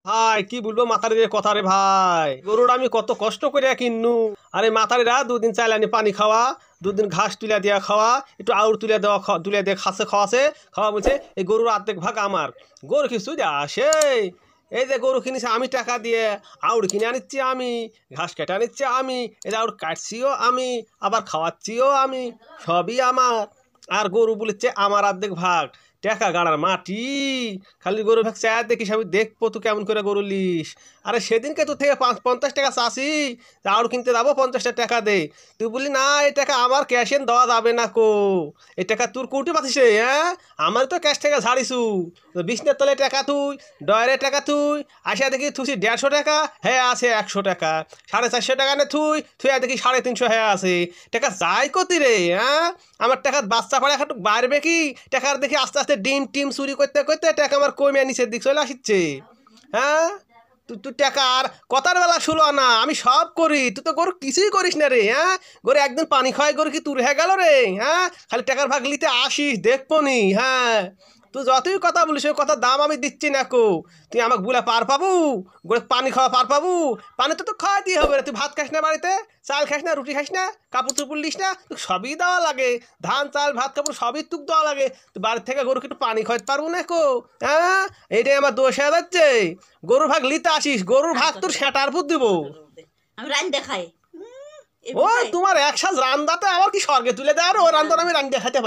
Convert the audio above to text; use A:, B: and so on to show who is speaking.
A: ভাই কি বলবো মাতারির কথা রে ভাই, গরুর আমি কত কষ্ট করে কিননু। আরে মাতারিরা দুদিন চাইলানি পানি খাওয়া, দুদিন ঘাস তুলে দেওয়া খাওয়া, একটু আউর তুলে দেওয়া তুলে দিয়ে খাসে খাওয়াছে খাওয়া বলছে এই গরুর অর্ধেক ভাগ আমার। গরু কিছু আসে, এই যে গরু কিনেছে আমি টাকা দিয়ে, আউর কিনে আনিচ্ছি আমি, ঘাস কেটে আনিচ্ছি আমি, এই যে আউর কাটছিও আমি, আবার খাওয়াচ্ছিও আমি, সবই আমার। আর গরু বলেছে আমার অর্ধেক ভাগ, টাকা গাড়ার মাটি। খালি গরু ভাগ চায় দেখিস আমি দেখবো তুই কেমন করে গরু লিস। আরে সেদিনকে তোর থেকে 50 টাকা চাষি, আউর কিনতে যাবো 50 টাকা দে, তুই বললি না এই টাকা আমার ক্যাশে দেওয়া যাবে না কো, এই টাকা তোর কোটি পাচ্ছিস হ্যাঁ, আমার তো ক্যাশ টাকা ঝাড়িছু। বিছনের তলে টাকা তুই, ডয়ারের টাকা তুই, আসিয়া দেখি তুই 150 টাকা, হ্যাঁ আছে 100 টাকা, 450 টাকা নে তুই তুই দেখি 350 হ্যাঁ আছে। টাকা যাই কতি রে হ্যাঁ, আমার টাকা বাচ্চা পড়ে একটু বাড়বে কি, টাকার দেখি আস্তে আস্তে ডিম টিম চুরি করতে করতে টাকা আমার কমে নিচের দিক চলে আসছে। হ্যাঁ, তুই তুই টাকা আর কথার বেলা শুলো না, আমি সব করি, তুই তো গরু কিছুই করিস না রে। হ্যাঁ, গরু একদিন পানি খাওয়াই গরু কি তুর হয়ে গেল রে? হ্যাঁ, খালি টাকার ভাগ নিতে আসিস দেখবো নি। হ্যাঁ, তুই যতই কথা বলিস ওই কথার দাম আমি দিচ্ছি না কো, তুই আমাকে বলে পার পাবু, গরু পানি খাওয়া পার পাবু? পানি তো খাওয়া দিয়ে হবে রে, তুই ভাত খাস না বাড়িতে, চাল খাস না, রুটি খাস না, কাপড় চুপুর লিস না, তুই সবই দেওয়া লাগে, ধান চাল ভাত কাপড় সবই তুক দেওয়া লাগে, তুই বাড়ির থেকে গরুকে একটু পানি খাওয়াতে পারবো না কো? হ্যাঁ, এইটাই আমার দোষ হয়ে যাচ্ছে। গরুর ভাগ লিতে আসিস, গরুর ভাগ তোর সেটার পুত দিব
B: আমি রান্দে খাই।
A: ও তোমার এক সাজ রান্দাতে আমার কি স্বর্গে তুলে দেয়, আর ও রান্দার আমি রান্দে খাইতে পারি।